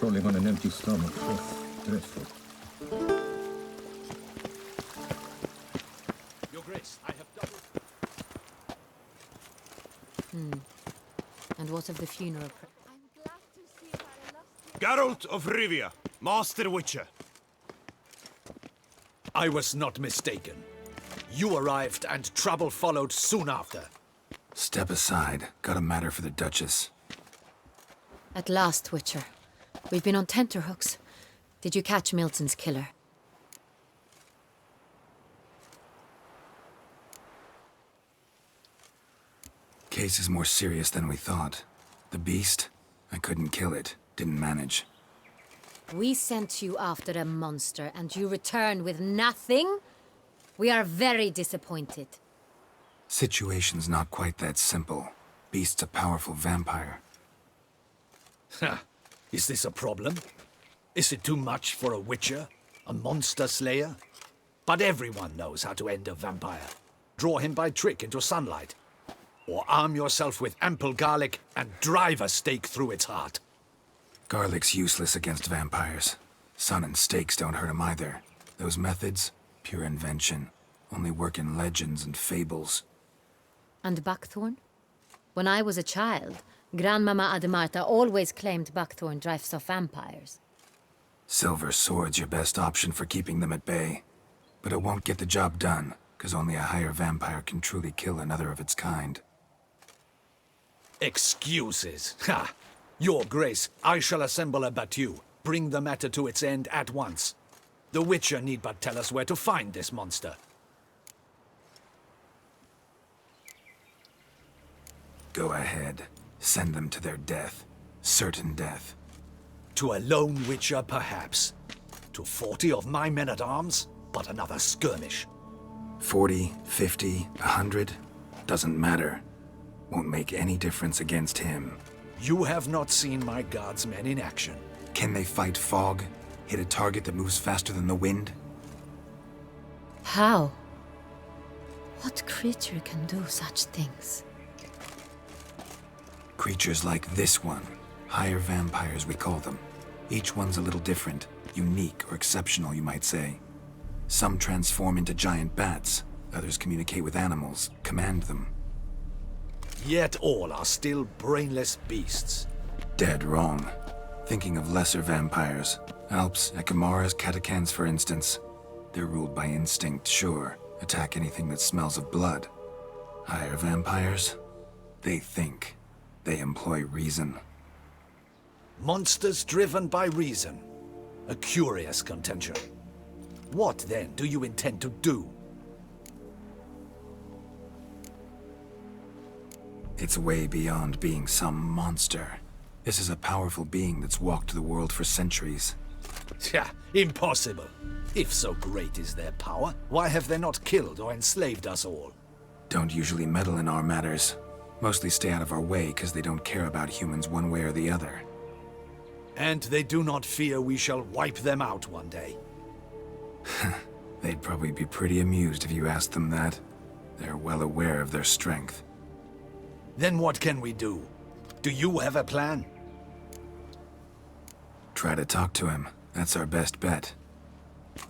crawling on an empty stomach. Oh, dreadful. Your Grace, I have doubled... And what of the funeral? I'm glad to see that I lost you. Geralt of Rivia, Master Witcher. I was not mistaken. You arrived and trouble followed soon after. Step aside. Got a matter for the Duchess. At last, Witcher. We've been on tenterhooks. Did you catch Milton's killer? Case is more serious than we thought. The beast? I couldn't kill it. Didn't manage. We sent you after a monster, and you returned with nothing? We are very disappointed. Situation's not quite that simple. Beast's a powerful vampire. Ha! Is this a problem? Is it too much for a Witcher? A monster slayer? But everyone knows how to end a vampire. Draw him by trick into sunlight. Or arm yourself with ample garlic and drive a stake through its heart. Garlic's useless against vampires. Sun and stakes don't hurt him either. Those methods, pure invention. Only work in legends and fables. And buckthorn? When I was a child, Grandmama Ademarta always claimed buckthorn drives off vampires. Silver sword's your best option for keeping them at bay. But it won't get the job done, because only a higher vampire can truly kill another of its kind. Excuses. Ha! Your Grace, I shall assemble a battue. Bring the matter to its end at once. The Witcher need but tell us where to find this monster. Go ahead. Send them to their death. Certain death. To a lone Witcher, perhaps. To 40 of my men-at-arms, but another skirmish. 40, 50, 100? Doesn't matter. Won't make any difference against him. You have not seen my guardsmen in action. Can they fight fog? Hit a target that moves faster than the wind? How? What creature can do such things? Creatures like this one. Higher vampires, we call them. Each one's a little different. Unique or exceptional, you might say. Some transform into giant bats. Others communicate with animals, command them. Yet all are still brainless beasts. Dead wrong. Thinking of lesser vampires. Alps, Ekamaras, Catacans, for instance. They're ruled by instinct, sure. Attack anything that smells of blood. Higher vampires? They think. They employ reason. Monsters driven by reason. A curious contention. What, then, do you intend to do? It's way beyond being some monster. This is a powerful being that's walked the world for centuries. Yeah, impossible. If so great is their power, why have they not killed or enslaved us all? Don't usually meddle in our matters. Mostly stay out of our way because they don't care about humans one way or the other. And they do not fear we shall wipe them out one day. They'd probably be pretty amused if you asked them that. They're well aware of their strength. Then what can we do? Do you have a plan? Try to talk to him. That's our best bet.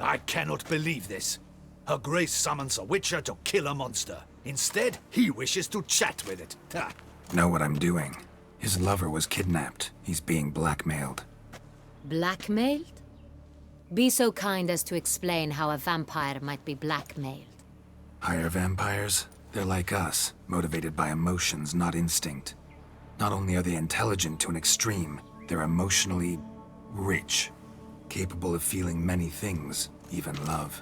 I cannot believe this. Her Grace summons a Witcher to kill a monster. Instead, he wishes to chat with it. Ha. Know what I'm doing. His lover was kidnapped. He's being blackmailed. Blackmailed? Be so kind as to explain how a vampire might be blackmailed. Higher vampires? They're like us, motivated by emotions, not instinct. Not only are they intelligent to an extreme, they're emotionally rich. Capable of feeling many things, even love.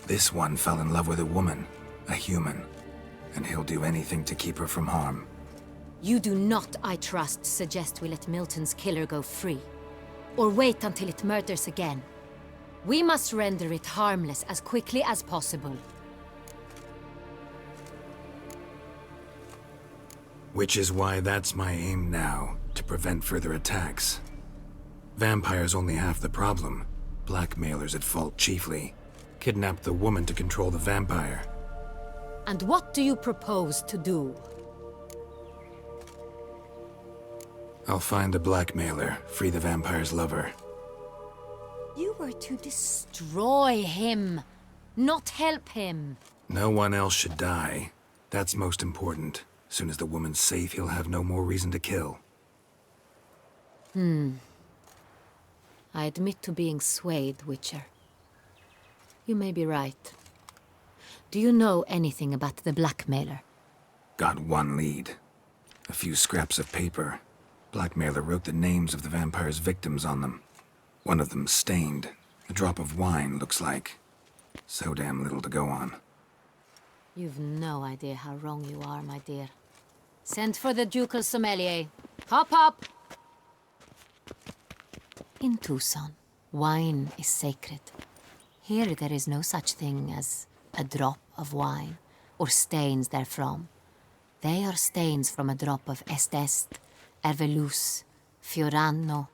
This one fell in love with a woman, a human, and he'll do anything to keep her from harm. You do not, I trust, suggest we let Milton's killer go free. Or wait until it murders again. We must render it harmless as quickly as possible. Which is why that's my aim now, to prevent further attacks. Vampires only half the problem. Blackmailers at fault chiefly. Kidnapped the woman to control the vampire. And what do you propose to do? I'll find the blackmailer, free the vampire's lover. You were to destroy him, not help him. No one else should die. That's most important. Soon as the woman's safe, he'll have no more reason to kill. I admit to being swayed, Witcher. You may be right. Do you know anything about the blackmailer? Got one lead. A few scraps of paper. Blackmailer wrote the names of the vampire's victims on them. One of them stained. A drop of wine, looks like. So damn little to go on. You've no idea how wrong you are, my dear. Send for the ducal sommelier. Hop, hop! In Tucson, wine is sacred. Here there is no such thing as a drop of wine, or stains therefrom. They are stains from a drop of Est, Ervelus, Fiorano.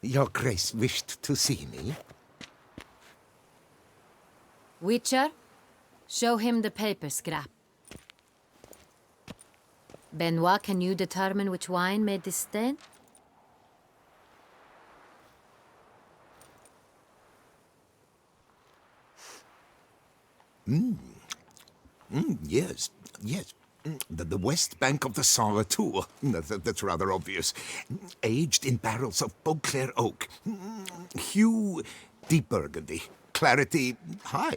Your Grace wished to see me? Witcher, show him the paper scrap. Benoit, can you determine which wine made this stain? Yes, yes. The west bank of the Saint Retour. That's rather obvious. Aged in barrels of Beauclair oak. Hue, deep burgundy. Clarity, high.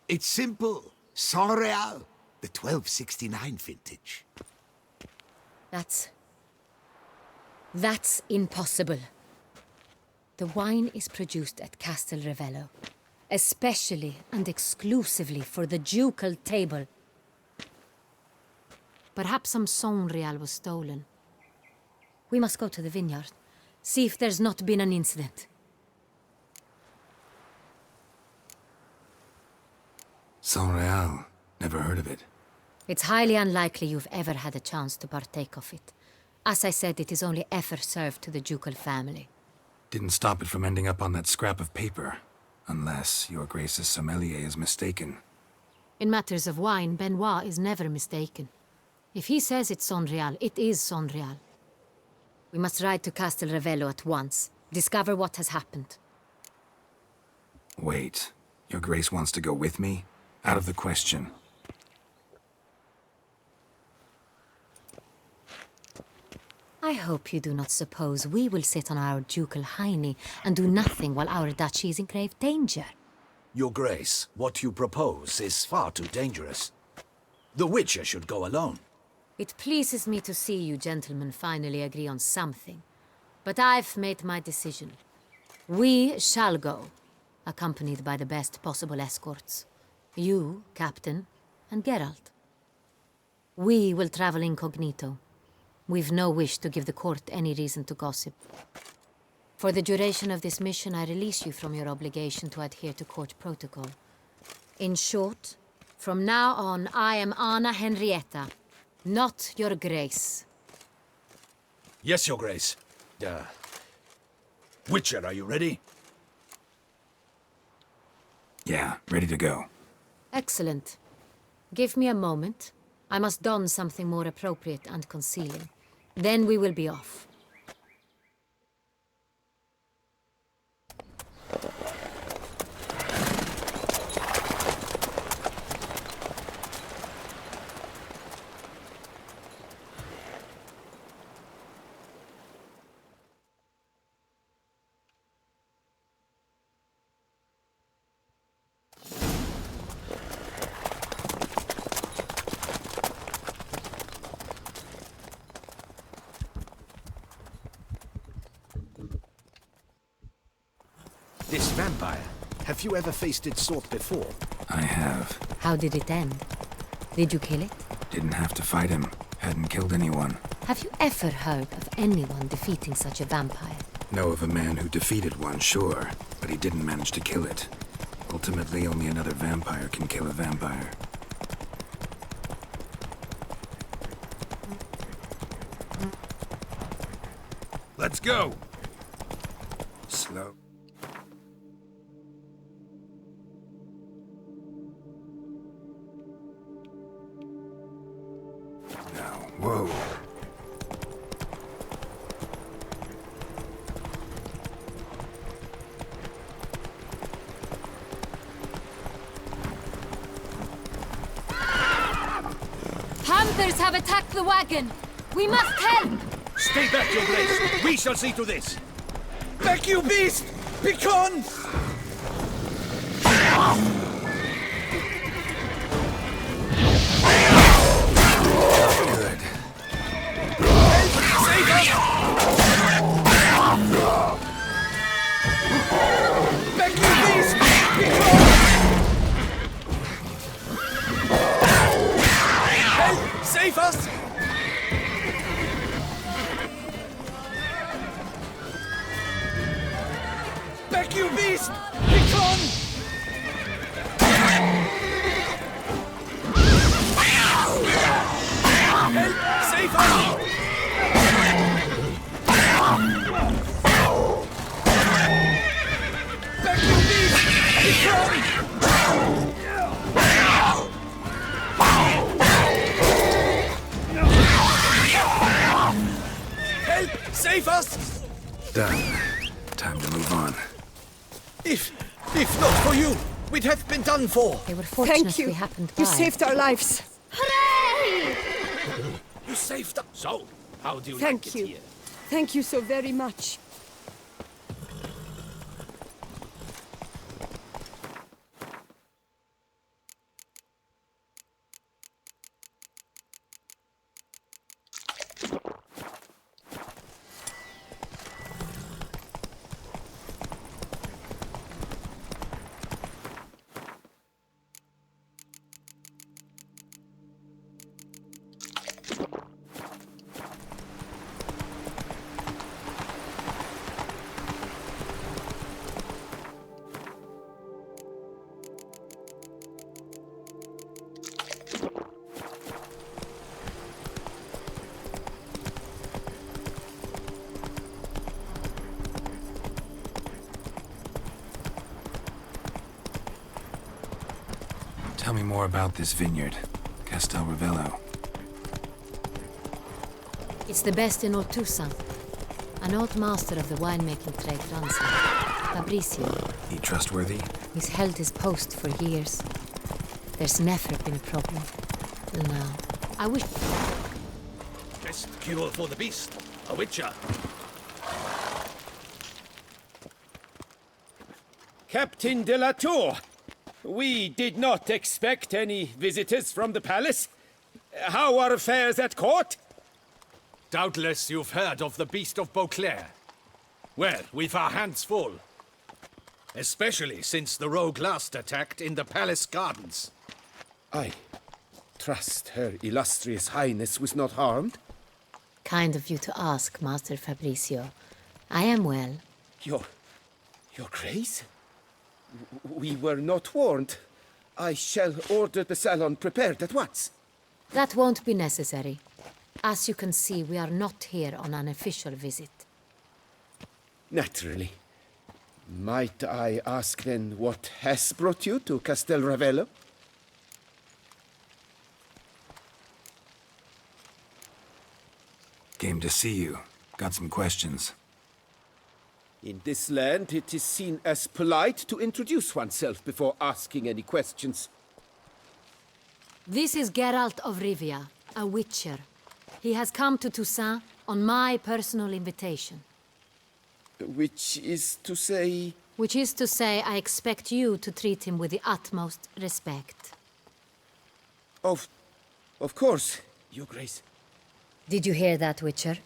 It's simple. Saint Real, the 1269 vintage. That's impossible. The wine is produced at Castel Revello, especially and exclusively for the ducal table. Perhaps some Saint Real was stolen. We must go to the vineyard, see if there's not been an incident. Saint Real. Never heard of it. It's highly unlikely you've ever had a chance to partake of it. As I said, it is only ever served to the ducal family. Didn't stop it from ending up on that scrap of paper. Unless your Grace's sommelier is mistaken. In matters of wine, Benoit is never mistaken. If he says it's Saint Real, it is Saint Real. We must ride to Castel Revello at once. Discover what has happened. Wait. Your Grace wants to go with me? Out of the question. I hope you do not suppose we will sit on our ducal hiney and do nothing while our duchy is in grave danger. Your Grace, what you propose is far too dangerous. The Witcher should go alone. It pleases me to see you gentlemen finally agree on something. But I've made my decision. We shall go, accompanied by the best possible escorts. You, Captain, and Geralt. We will travel incognito. We've no wish to give the court any reason to gossip. For the duration of this mission, I release you from your obligation to adhere to court protocol. In short, from now on, I am Anna Henrietta, not your Grace. Yes, Your Grace. Witcher, are you ready? Yeah, ready to go. Excellent. Give me a moment. I must don something more appropriate and concealing. Then we will be off. This vampire, have you ever faced its sort before? I have. How did it end? Did you kill it? Didn't have to fight him. Hadn't killed anyone. Have you ever heard of anyone defeating such a vampire? Know of a man who defeated one, sure, but he didn't manage to kill it. Ultimately, only another vampire can kill a vampire. Let's go! Slow. Now, whoa. robbers have attacked the wagon! We must help! Stay back, your grace. We shall see to this. Back, you beast! Begone! Good. Save us! Back, you beast! Begone! Help! Save us! Back, you beast! Begone! Help! Save us! Back, you beast! Begone! Help! Save us! Done. Time to move on. If not for you, we'd have been done for. They were fortunate Thank you. we happened by. You saved our lives. You saved us. So, how do you Thank like it you. here? Thank you so very much. Tell me more about this vineyard, Castel Ravello. It's the best in all Toussaint. An old master of the winemaking trade runs it. Fabricio. He trustworthy? He's held his post for years. There's never been a problem. Till now. I wish... Best cure for the beast. A witcher. Captain de la Tour, we did not expect any visitors from the palace. How are affairs at court? Doubtless you've heard of the Beast of Beauclair. Well, we've our hands full. Especially since the rogue last attacked in the palace gardens. I trust Her Illustrious Highness was not harmed. Kind of you to ask, Master Fabricio. I am well. Your Grace? We were not warned. I shall order the salon prepared at once. That won't be necessary. As you can see, we are not here on an official visit. Naturally. Might I ask then what has brought you to Castel Ravello? Came to see you. Got some questions. In this land, it is seen as polite to introduce oneself before asking any questions. This is Geralt of Rivia, a witcher. He has come to Toussaint on my personal invitation. Which is to say... Which is to say, I expect you to treat him with the utmost respect. Of course, Your Grace. Did you hear that, Witcher?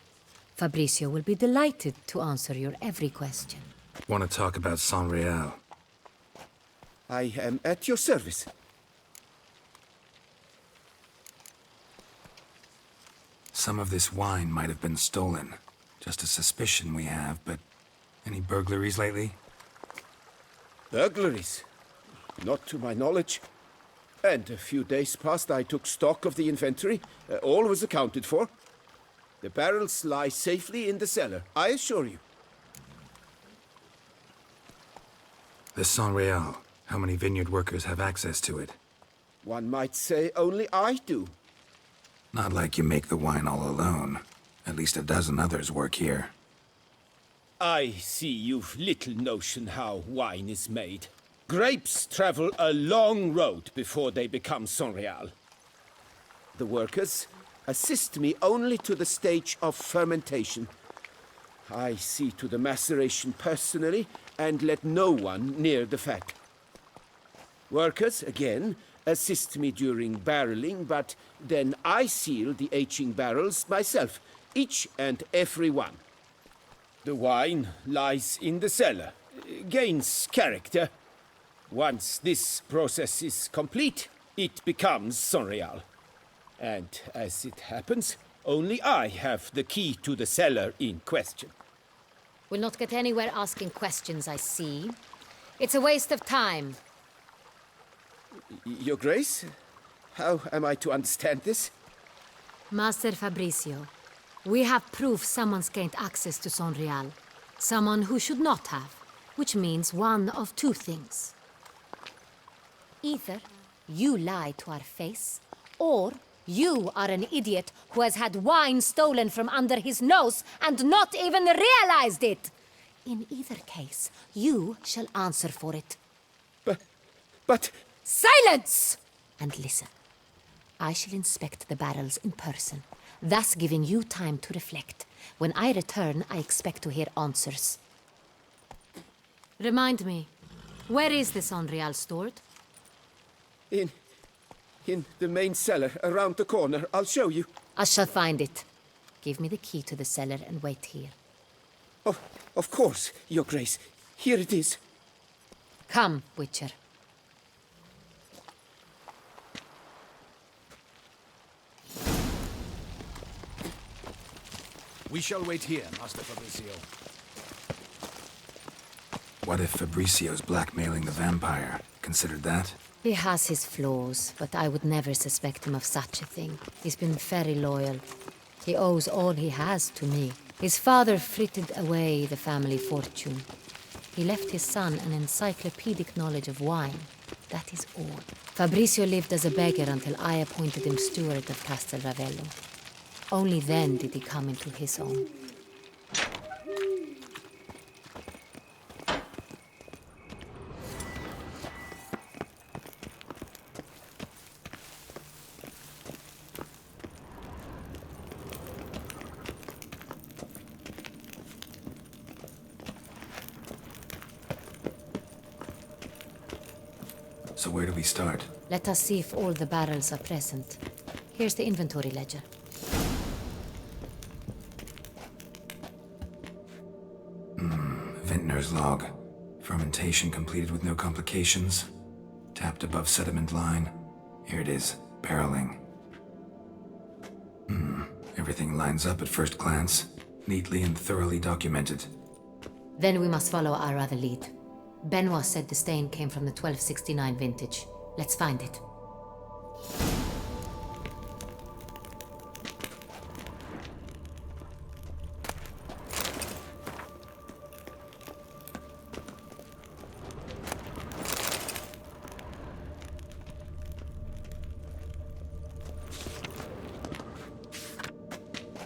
Fabricio will be delighted to answer your every question. Want to talk about San Real? I am at your service. Some of this wine might have been stolen. Just a suspicion we have, but any burglaries lately? Burglaries? Not to my knowledge. And a few days past I took stock of the inventory. All was accounted for. The barrels lie safely in the cellar, I assure you. The San Real. How many vineyard workers have access to it? One might say only I do. Not like you make the wine all alone. At least a dozen others work here. I see you've little notion how wine is made. Grapes travel a long road before they become San Real. The workers, Assist me only to the stage of fermentation. I see to the maceration personally, and let no one near the fat. Workers, again, assist me during barreling, but then I seal the aging barrels myself, each and every one. The wine lies in the cellar, gains character. Once this process is complete, it becomes Sonreal. And as it happens, only I have the key to the cellar in question. We'll not get anywhere asking questions, I see. It's a waste of time. Your Grace? How am I to understand this? Master Fabricio, we have proof someone's gained access to Sonreal. Someone who should not have, which means one of two things. Either you lie to our face, or you are an idiot who has had wine stolen from under his nose and not even realized it. In either case, you shall answer for it. But... Silence! And listen. I shall inspect the barrels in person, thus giving you time to reflect. When I return, I expect to hear answers. Remind me, where is this Sonreal stored? In the main cellar, around the corner. I'll show you. I shall find it. Give me the key to the cellar and wait here. Oh, of course, Your Grace. Here it is. Come, Witcher. We shall wait here, Master Fabricio. What if Fabricio's blackmailing the vampire? Considered that? He has his flaws, but I would never suspect him of such a thing. He's been very loyal. He owes all he has to me. His father frittered away the family fortune. He left his son an encyclopedic knowledge of wine. That is all. Fabricio lived as a beggar until I appointed him steward of Castel Ravello. Only then did he come into his own. So where do we start? Let us see if all the barrels are present. Here's the inventory ledger. Vintner's log. Fermentation completed with no complications. Tapped above sediment line. Here it is. Barreling. Everything lines up at first glance. Neatly and thoroughly documented. Then we must follow our other lead. Benoit said the stain came from the 1269 vintage. Let's find it.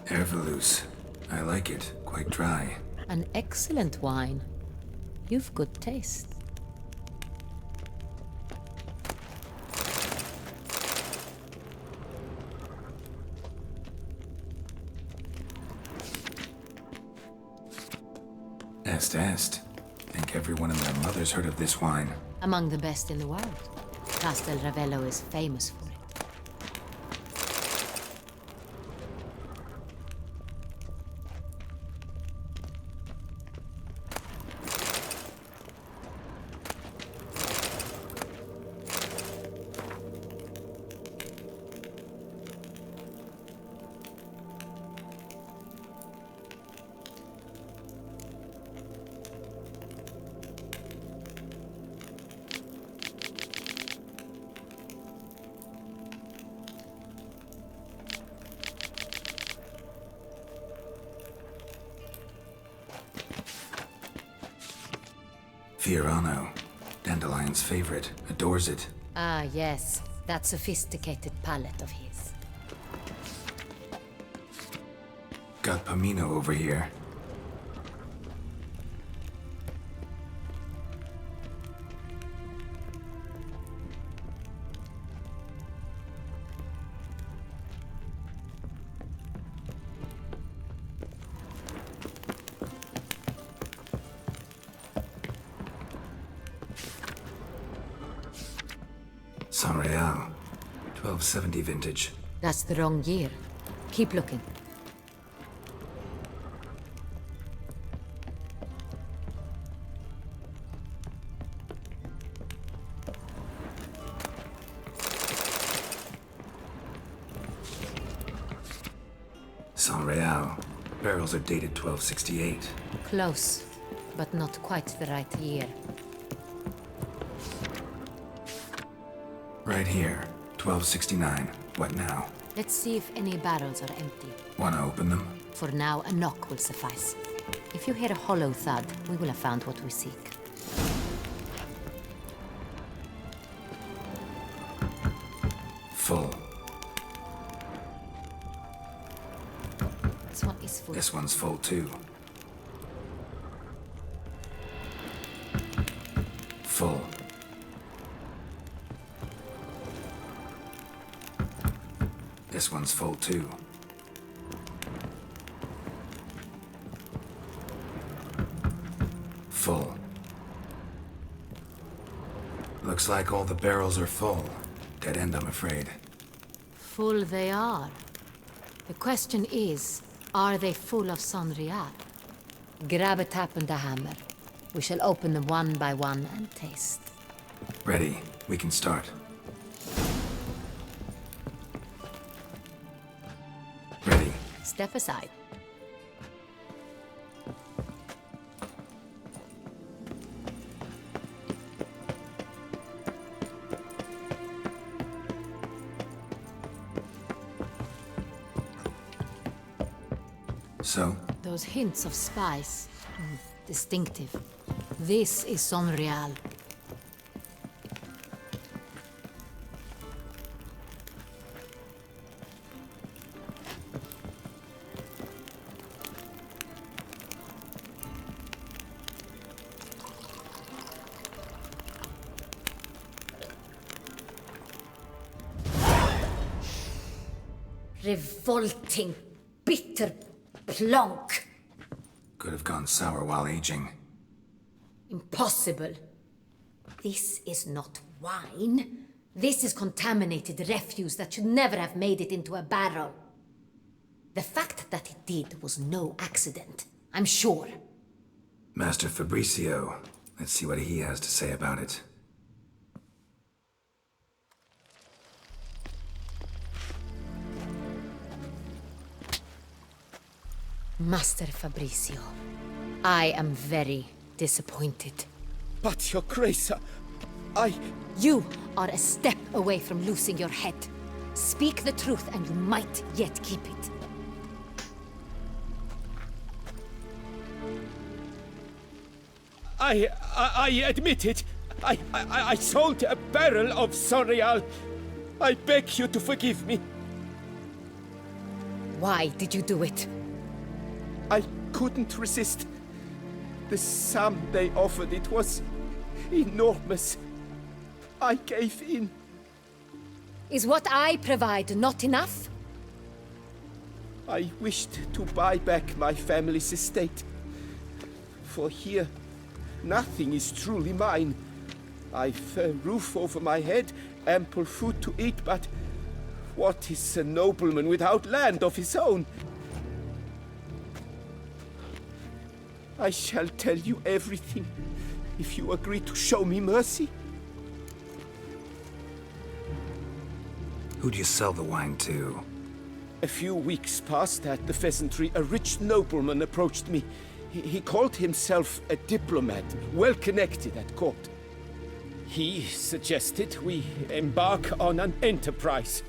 Ervelous. I like it. Quite dry. An excellent wine. You've good taste. Est. Think everyone and their mother's heard of this wine. Among the best in the world. Castel Ravello is famous for it. Fiorano. Dandelion's favorite. Adores it. Ah, yes. That sophisticated palate of his. Got Pomino over here. San Real. 1270 vintage. That's the wrong year. Keep looking. San Real. Barrels are dated 1268. Close, but not quite the right year. Right here. 1269. What now? Let's see if any barrels are empty. Wanna open them? For now, a knock will suffice. If you hear a hollow thud, we will have found what we seek. Full. This one is full. This one's full too. Full. This one's full too. Full. Looks like all the barrels are full. Dead end, I'm afraid. Full they are. The question is, are they full of San Real? Grab a tap and a hammer. We shall open them one by one and taste. Ready. We can start. Ready. Step aside. So? Those hints of spice. Distinctive. This is San Real. Revolting, bitter plonk. Could have gone sour while aging. Impossible. This is not wine. This is contaminated refuse that should never have made it into a barrel. The fact that it did was no accident, I'm sure. Master Fabricio. Let's see what he has to say about it. Master Fabricio, I am very disappointed. But, Your Grace, You are a step away from losing your head. Speak the truth and you might yet keep it. I admit it. I sold a barrel of San Real. I beg you to forgive me. Why did you do it? I couldn't resist. The sum they offered, it was enormous. I gave in. Is what I provide not enough? I wished to buy back my family's estate. For here, nothing is truly mine. I've a roof over my head, ample food to eat, but what is a nobleman without land of his own? I shall tell you everything, if you agree to show me mercy. Who'd you sell the wine to? A few weeks past at the Pheasantry, a rich nobleman approached me. He called himself a diplomat, well connected at court. He suggested we embark on an enterprise.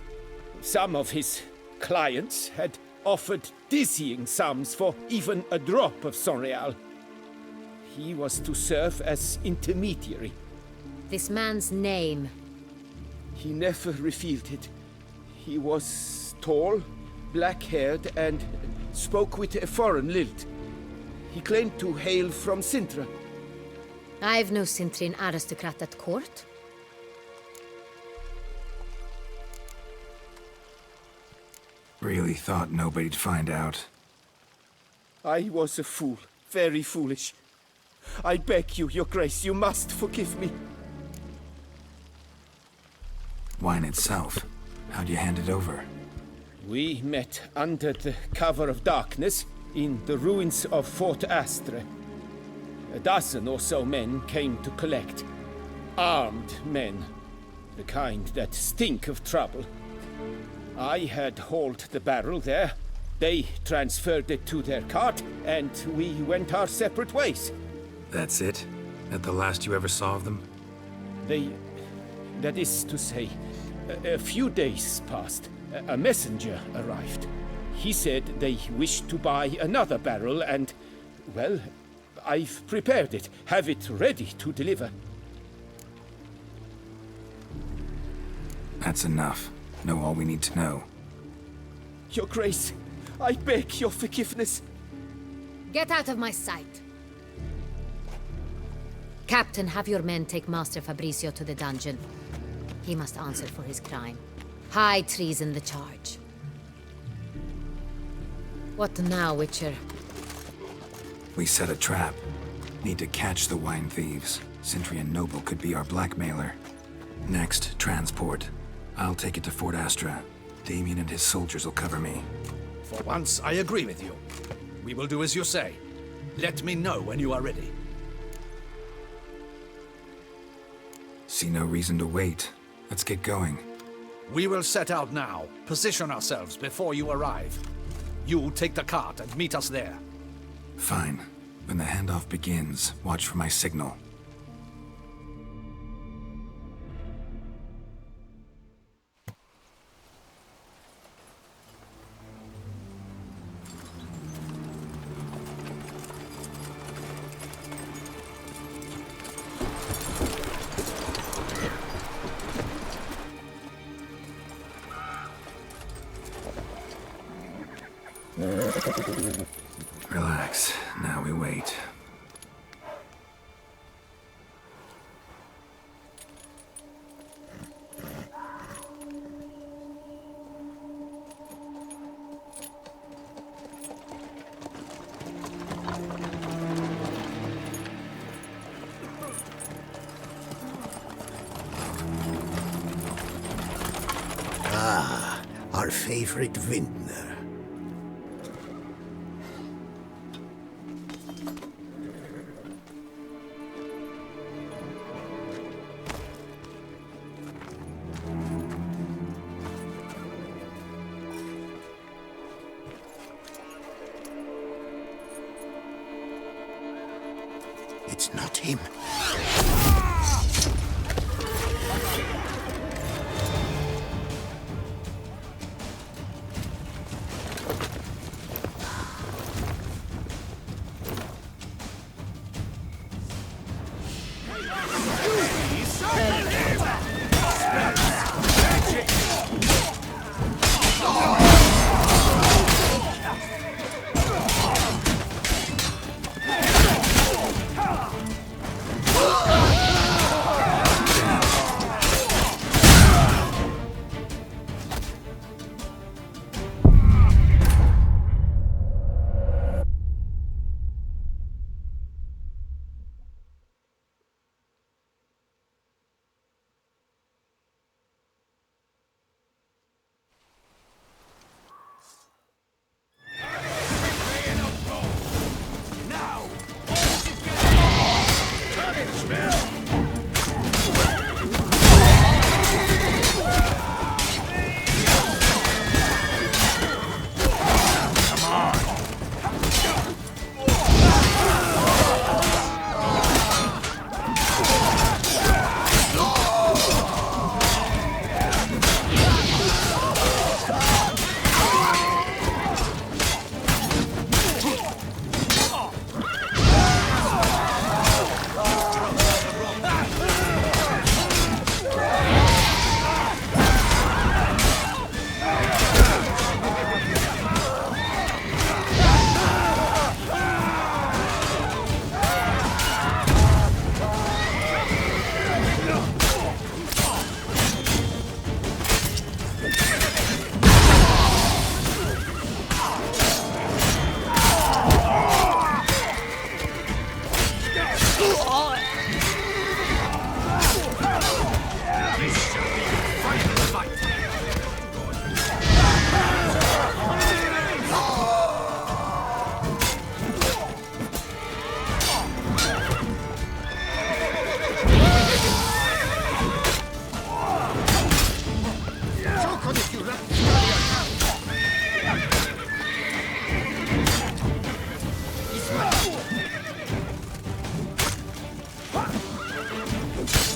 Some of his clients had offered dizzying sums for even a drop of San Real. He was to serve as intermediary. This man's name. He never revealed it. He was tall, black-haired, and spoke with a foreign lilt. He claimed to hail from Sintra. I've no Cintrin aristocrat at court. Really thought nobody'd find out. I was a fool, very foolish. I beg you, Your Grace, you must forgive me. Wine itself. How'd you hand it over? We met under the cover of darkness in the ruins of Fort Astre. A dozen or so men came to collect. Armed men. The kind that stink of trouble. I had hauled the barrel there. They transferred it to their cart, and we went our separate ways. That's it? That the last you ever saw of them? That is to say, a few days passed. A messenger arrived. He said they wished to buy another barrel and, well, I've prepared it. Have it ready to deliver. That's enough. Know all we need to know. Your Grace, I beg your forgiveness. Get out of my sight. Captain, have your men take Master Fabrizio to the dungeon. He must answer for his crime. High treason the charge. What now, Witcher? We set a trap. Need to catch the wine thieves. Sentry and Noble could be our blackmailer. Next, transport. I'll take it to Fort Astra. Damien and his soldiers will cover me. For once, I agree with you. We will do as you say. Let me know when you are ready. See no reason to wait. Let's get going. We will set out now. Position ourselves before you arrive. You take the cart and meet us there. Fine. When the handoff begins, watch for my signal. Relax. Now we wait. Our favorite vintner. It's not him.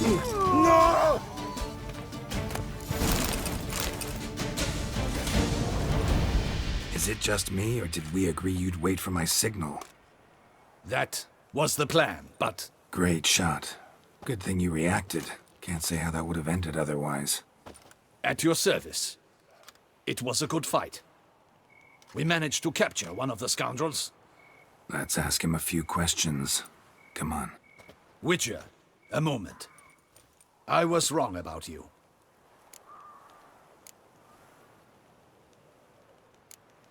No! Is it just me, or did we agree you'd wait for my signal? That was the plan, but Great shot. Good thing you reacted. Can't say how that would have ended otherwise. at your service. It was a good fight. We managed to capture one of the scoundrels. Let's ask him a few questions. Come on. Witcher, a moment. I was wrong about you.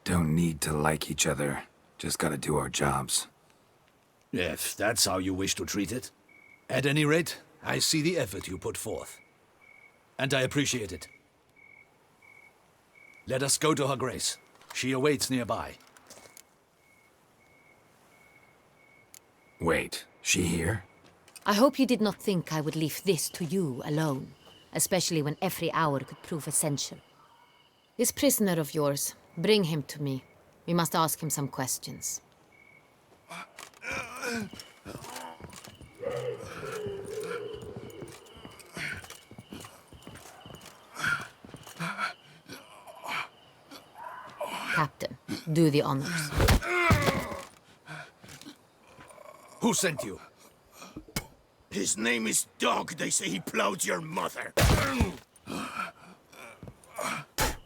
Don't need to like each other. Just gotta do our jobs. If that's how you wish to treat it. At any rate, I see the effort you put forth. And I appreciate it. Let us go to her grace. She awaits nearby. Wait, she here? I hope you did not think I would leave this to you alone, especially when every hour could prove essential. This prisoner of yours, bring him to me. We must ask him some questions. Captain, do the honors. Who sent you? His name is Dog. They say he plowed your mother.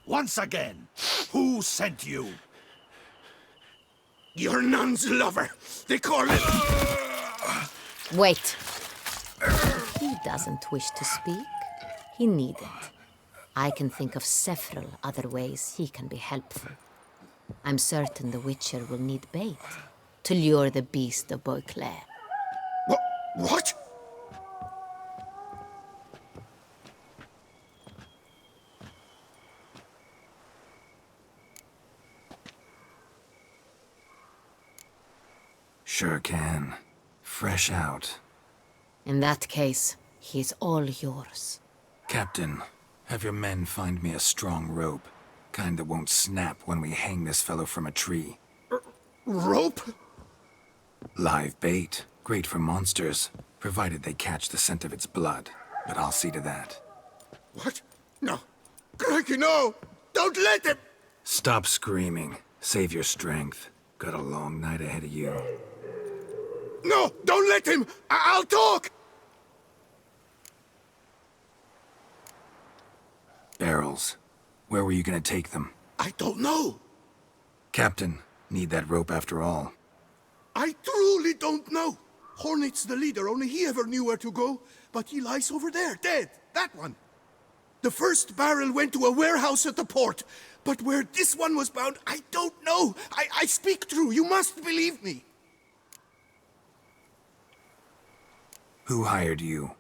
Once again, who sent you? Your nun's lover. They call him... Wait. If he doesn't wish to speak, he needn't. I can think of several other ways he can be helpful. I'm certain the Witcher will need bait to lure the beast of Beauclair. What? Sure can. Fresh out. In that case, he's all yours. Captain, have your men find me a strong rope. Kind that won't snap when we hang this fellow from a tree. Rope? Live bait. Great for monsters, provided they catch the scent of its blood. But I'll see to that. What? No. Crikey, no! Don't let him! Stop screaming. Save your strength. Got a long night ahead of you. No! Don't let him! I'll talk! Barrels. Where were you gonna take them? I don't know. Captain, need that rope after all. I truly don't know. Hornet's the leader, only he ever knew where to go. But he lies over there, dead. That one. The first barrel went to a warehouse at the port. But where this one was bound, I don't know. I speak true. You must believe me. Who hired you?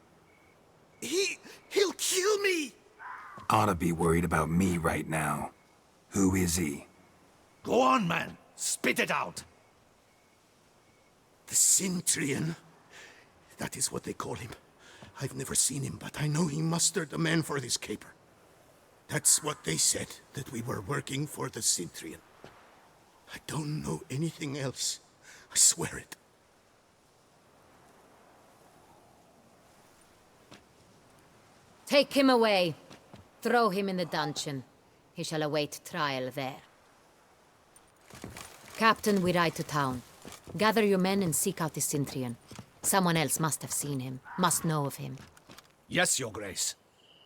He'll kill me. Oughta be worried about me right now. Who is he? Go on, man. Spit it out. The Cintrian. That is what they call him. I've never seen him, but I know he mustered the men for this caper. That's what they said, that we were working for the Cintrian. I don't know anything else. I swear it. Take him away. Throw him in the dungeon. He shall await trial there. Captain, we ride to town. Gather your men and seek out the Cintrian. Someone else must have seen him, must know of him. Yes, Your Grace.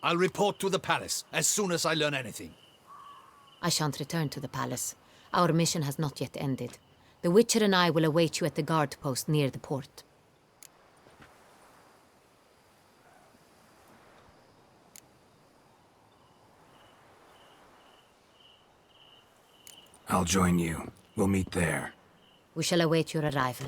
I'll report to the palace as soon as I learn anything. I shan't return to the palace. Our mission has not yet ended. The Witcher and I will await you at the guard post near the port. I'll join you. We'll meet there. We shall await your arrival.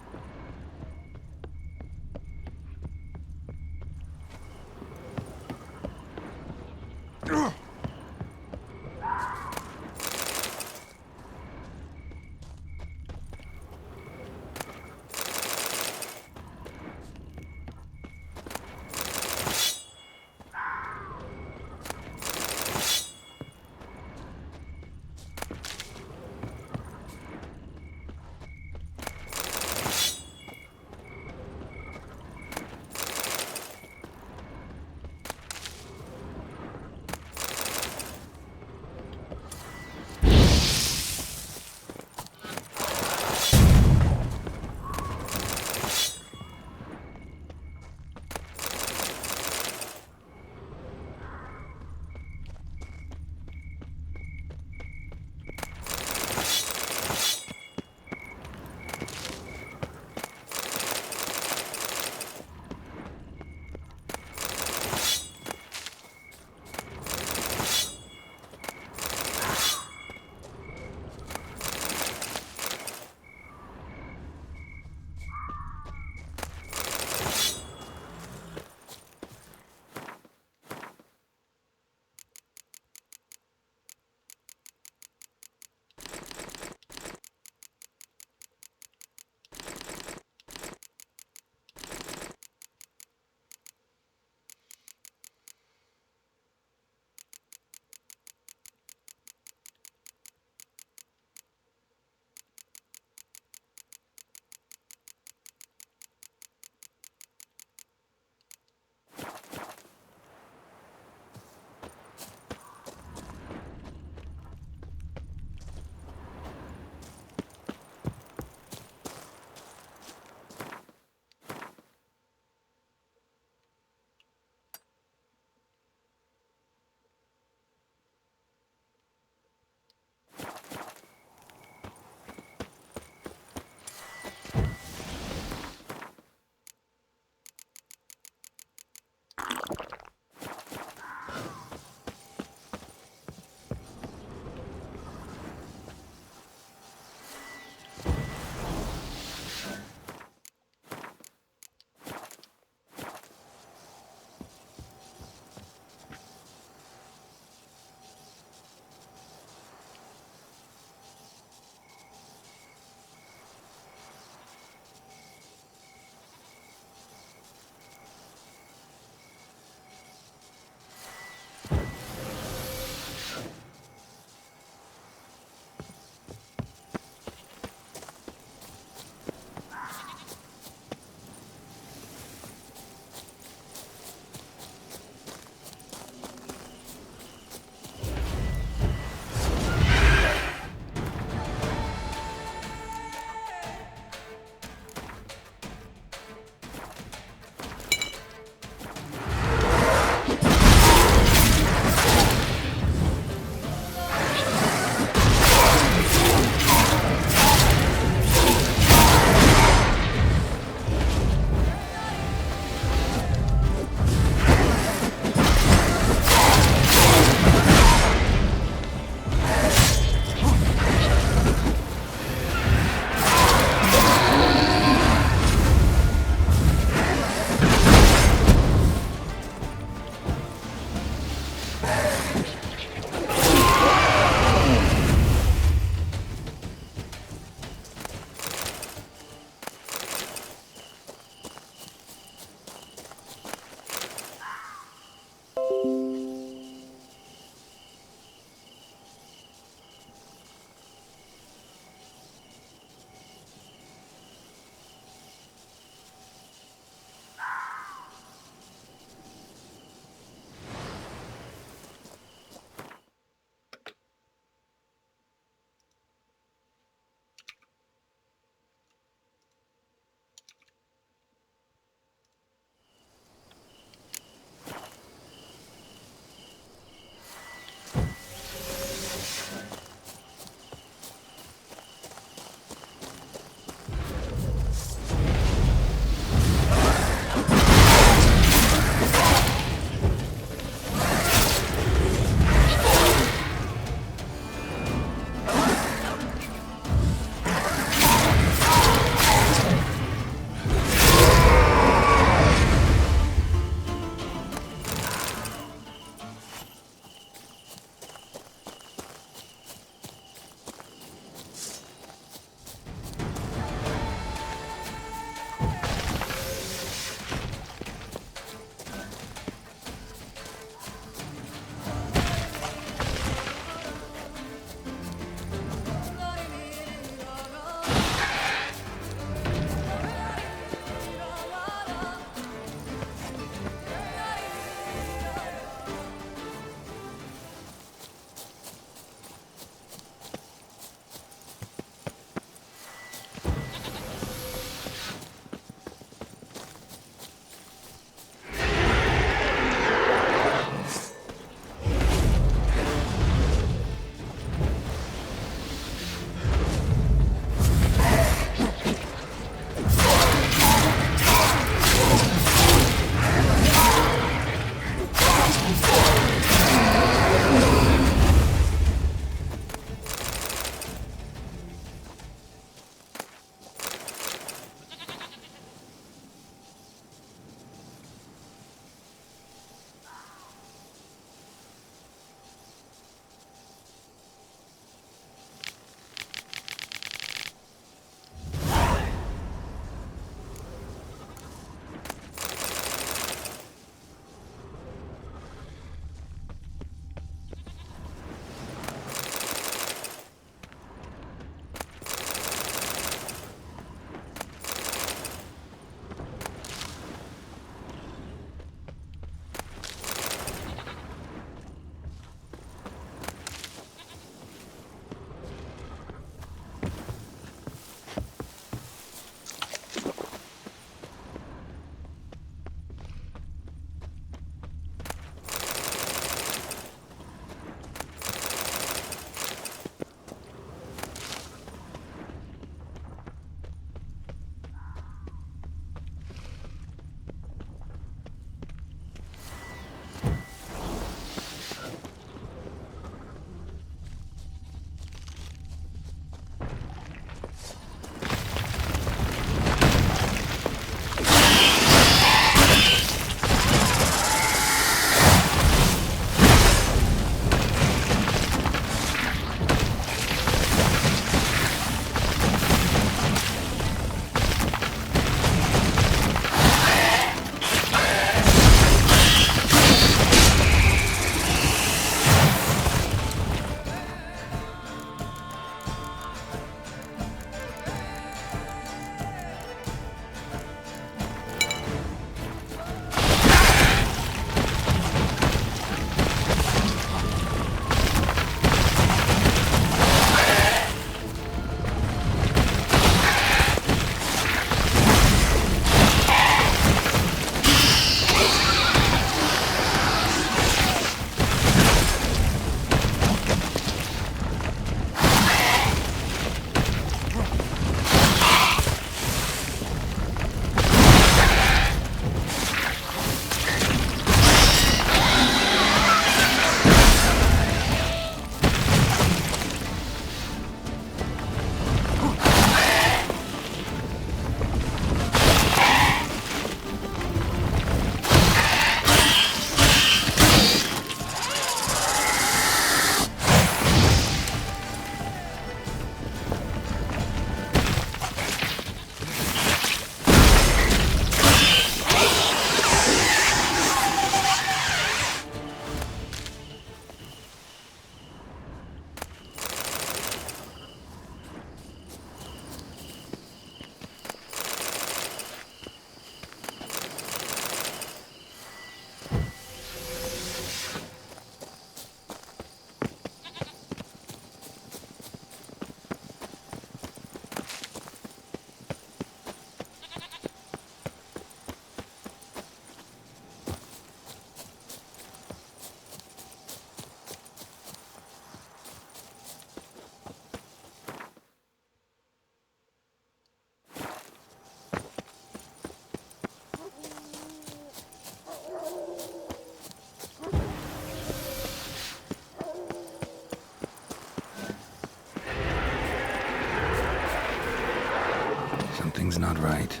Something's not right.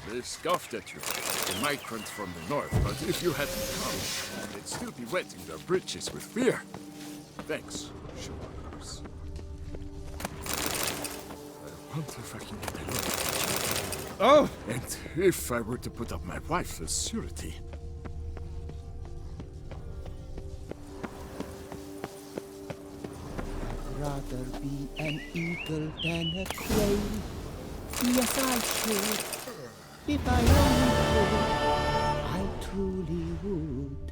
They scoffed at you, the migrants from the north, but if you hadn't come, they'd still be wetting their britches with fear. Thanks, chivalrous. I wonder if I can get a look at you. Oh! And if I were to put up my wife as surety. Rather be an eagle than a crane. Yes, I should. If I only could, I truly would.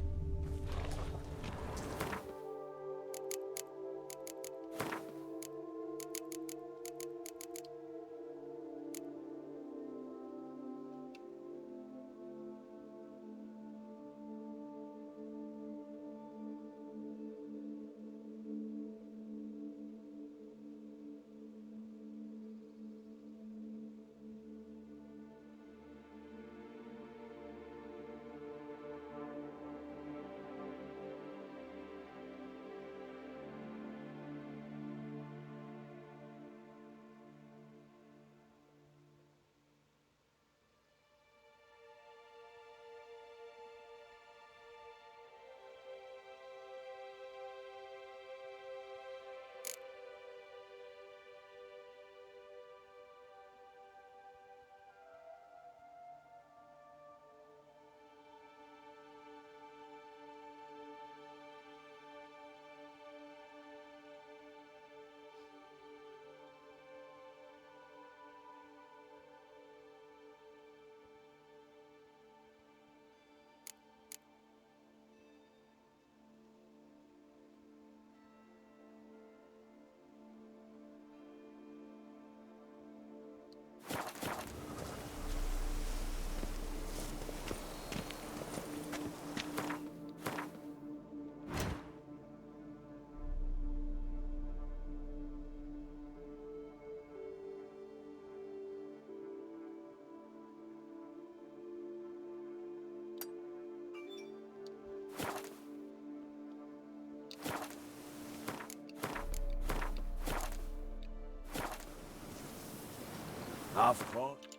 Of course.